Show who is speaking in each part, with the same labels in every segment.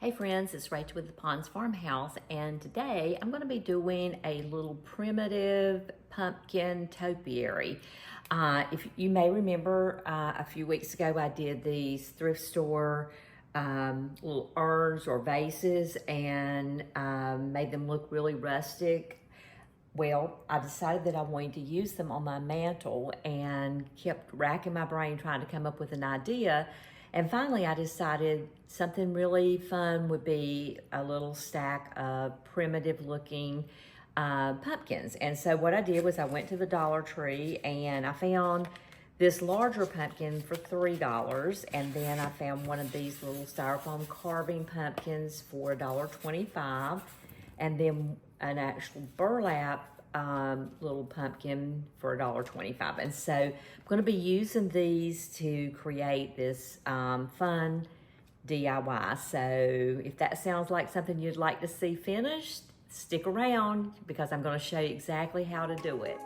Speaker 1: Hey friends, it's Rachel with the Ponds Farmhouse, and today I'm going to be doing a little primitive pumpkin topiary. If you may remember, a few weeks ago I did these thrift store little urns or vases and made them look really rustic. Well, I decided that I wanted to use them on my mantle and kept racking my brain trying to come up with an idea. And finally, I decided something really fun would be a little stack of primitive looking pumpkins. And so what I did was I went to the Dollar Tree and I found this larger pumpkin for $3. And then I found one of these little styrofoam carving pumpkins for $1.25. And then an actual burlap little pumpkin for $1.25. And so I'm going to be using these to create this fun DIY. So if that sounds like something you'd like to see finished, stick around because I'm going to show you exactly how to do it.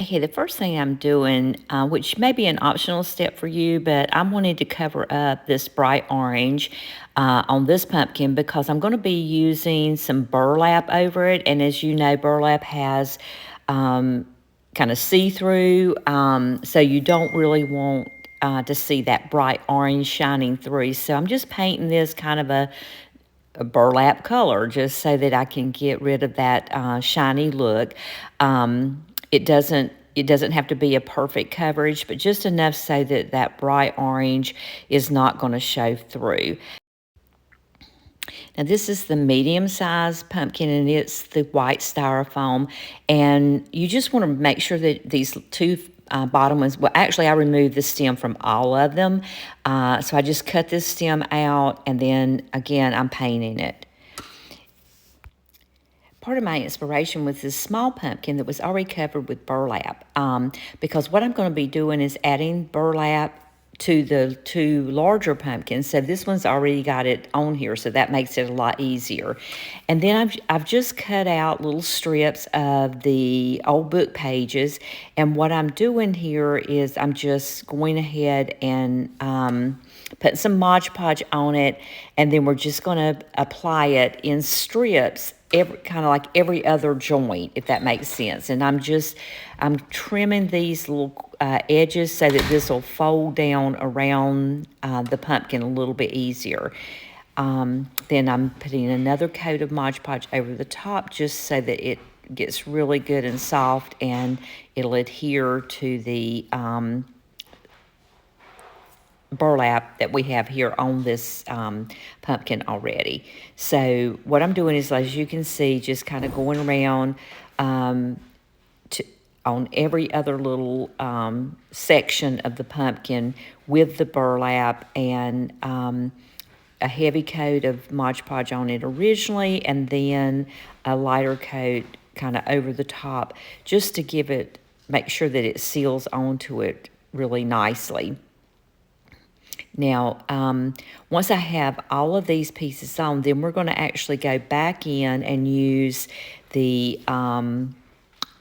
Speaker 1: Okay, the first thing I'm doing, which may be an optional step for you, but I'm wanting to cover up this bright orange on this pumpkin because I'm going to be using some burlap over it. And as you know, burlap has kind of see-through, so you don't really want to see that bright orange shining through. So I'm just painting this kind of a burlap color just so that I can get rid of that shiny look. It doesn't have to be a perfect coverage, but just enough so that that bright orange is not going to show through. Now this is the medium-sized pumpkin, and it's the white styrofoam. And you just want to make sure that these two bottom ones, well, actually I removed the stem from all of them. So I just cut this stem out, and then again, I'm painting it. Part of my inspiration was this small pumpkin that was already covered with burlap, because what I'm going to be doing is adding burlap to the two larger pumpkins. So this one's already got it on here, so that makes it a lot easier. And then I've just cut out little strips of the old book pages, and what I'm doing here is I'm just going ahead and putting some Mod Podge on it, and then we're just going to apply it in strips, kind of like every other joint, if that makes sense. And I'm trimming these little edges so that this will fold down around the pumpkin a little bit easier. Then I'm putting another coat of Mod Podge over the top just so that it gets really good and soft, and it'll adhere to the burlap that we have here on this pumpkin already. So what I'm doing is, as you can see, just kind of going around on every other little section of the pumpkin with the burlap, and a heavy coat of Mod Podge on it originally, and then a lighter coat kind of over the top, just to make sure that it seals onto it really nicely. Now, once I have all of these pieces on, then we're going to actually go back in and use the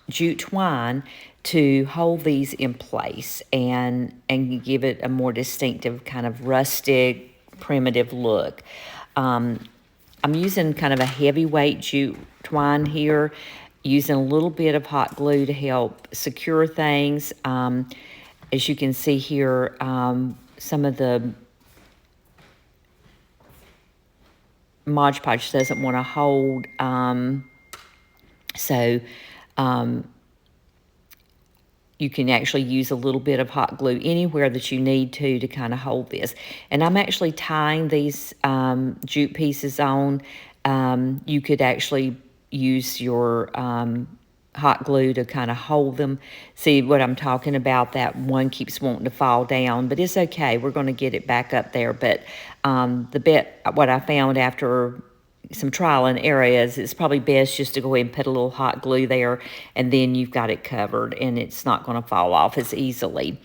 Speaker 1: jute twine to hold these in place and give it a more distinctive kind of rustic, primitive look. I'm using kind of a heavyweight jute twine here, using a little bit of hot glue to help secure things. As you can see here, some of the Mod Podge doesn't want to hold, so you can actually use a little bit of hot glue anywhere that you need to kind of hold this. And I'm actually tying these jute pieces on. You could actually use your hot glue to kind of hold them. See what I'm talking about? That one keeps wanting to fall down, but it's okay. We're going to get it back up there. But what I found after some trial and errors, it's probably best just to go ahead and put a little hot glue there, and then you've got it covered, and it's not going to fall off as easily.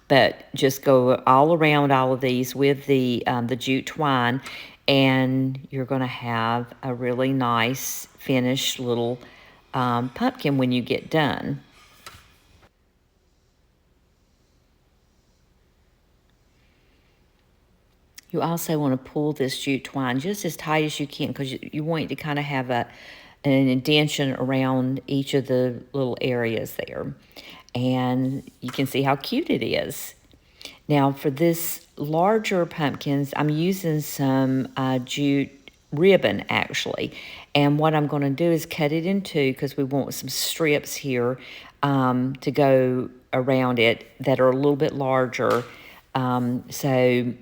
Speaker 1: But just go all around all of these with the jute twine, and you're going to have a really nice finished little pumpkin when you get done. You also want to pull this jute twine just as tight as you can, because you want it to kind of have an indentation around each of the little areas there. And you can see how cute it is. Now for this larger pumpkins, I'm using some jute ribbon actually. And what I'm going to do is cut it in two, because we want some strips here to go around it that are a little bit larger. So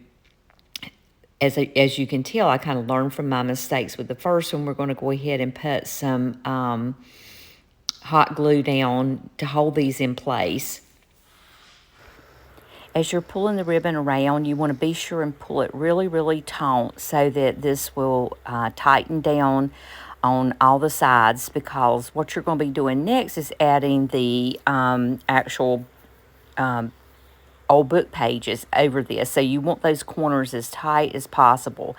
Speaker 1: as you can tell, I kind of learned from my mistakes with the first one. We're going to go ahead and put some hot glue down to hold these in place. As you're pulling the ribbon around, you want to be sure and pull it really, really taut so that this will tighten down on all the sides, because what you're going to be doing next is adding the actual old book pages over this. So you want those corners as tight as possible.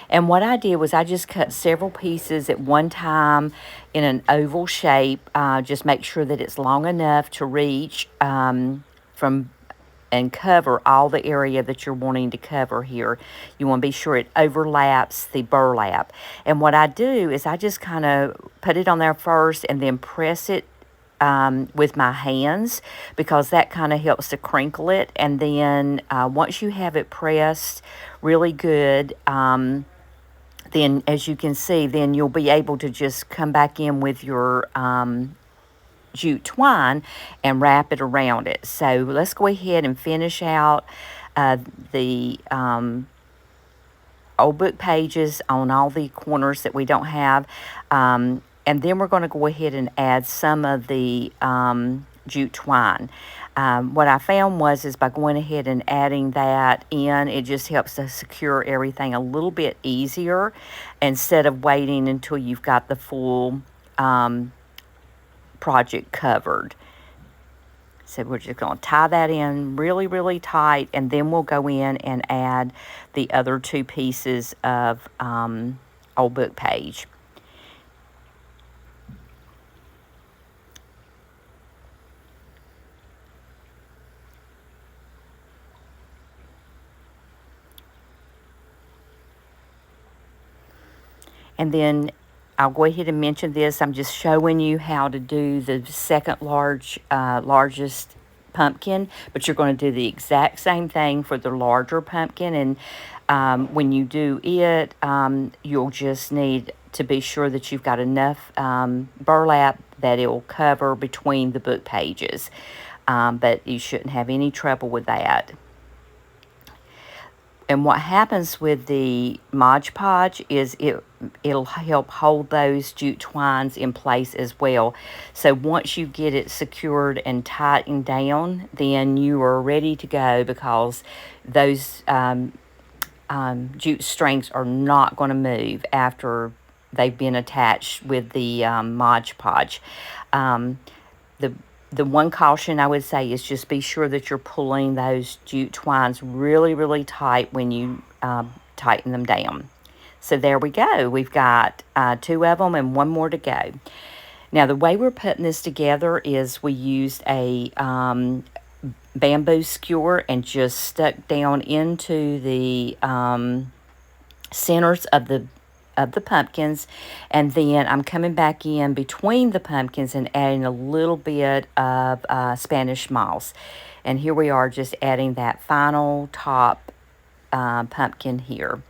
Speaker 1: And what I did was I just cut several pieces at one time in an oval shape. Just make sure that it's long enough to reach from and cover all the area that you're wanting to cover here. You want to be sure it overlaps the burlap. And what I do is I just kind of put it on there first and then press it with my hands, because that kind of helps to crinkle it. And then once you have it pressed really good, then as you can see, then you'll be able to just come back in with your jute twine and wrap it around it. So let's go ahead and finish out the old book pages on all the corners that we don't have. And then we're going to go ahead and add some of the jute twine. What I found is by going ahead and adding that in, it just helps to secure everything a little bit easier, instead of waiting until you've got the full project covered. So we're just going to tie that in really, really tight, and then we'll go in and add the other two pieces of old book page. And then I'll go ahead and mention this. I'm just showing you how to do the second largest pumpkin, but you're going to do the exact same thing for the larger pumpkin. And when you do it, you'll just need to be sure that you've got enough burlap that it will cover between the book pages. But you shouldn't have any trouble with that. And what happens with the Mod Podge is it'll help hold those jute twines in place as well. So once you get it secured and tightened down, then you are ready to go, because those jute strings are not going to move after they've been attached with the Mod Podge. The one caution I would say is just be sure that you're pulling those jute twines really, really tight when you tighten them down. So there we go. We've got 2 of them and 1 more to go. Now the way we're putting this together is we used a bamboo skewer and just stuck down into the centers of the pumpkins, and then I'm coming back in between the pumpkins and adding a little bit of Spanish moss. And here we are, just adding that final top pumpkin here.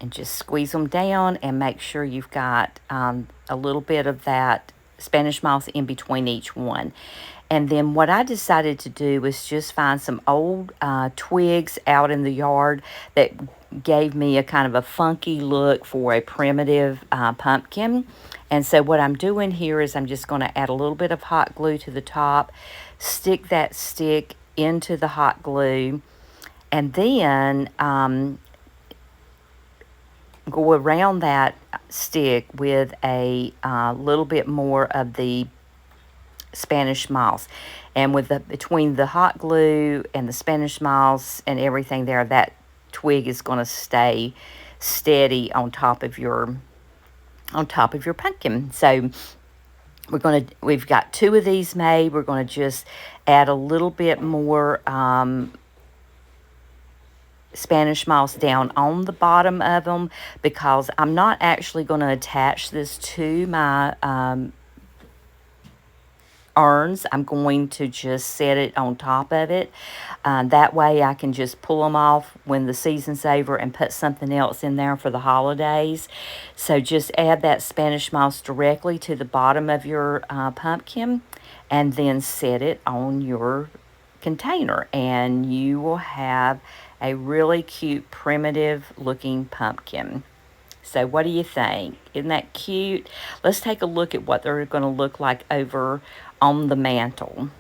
Speaker 1: And just squeeze them down and make sure you've got a little bit of that Spanish moss in between each one. And then what I decided to do was just find some old twigs out in the yard that gave me a kind of a funky look for a primitive pumpkin. And so what I'm doing here is I'm just going to add a little bit of hot glue to the top, stick that stick into the hot glue, and then go around that stick with a little bit more of the Spanish moss. And with between the hot glue and the Spanish moss and everything there, that twig is going to stay steady on top of your pumpkin. So we've got 2 of these made. We're going to just add a little bit more Spanish moss down on the bottom of them, because I'm not actually going to attach this to my urns. I'm going to just set it on top of it. That way I can just pull them off when the season's over and put something else in there for the holidays. So just add that Spanish moss directly to the bottom of your pumpkin, and then set it on your container, and you will have a really cute primitive looking pumpkin. So what do you think? Isn't that cute? Let's take a look at what they're going to look like over on the mantle.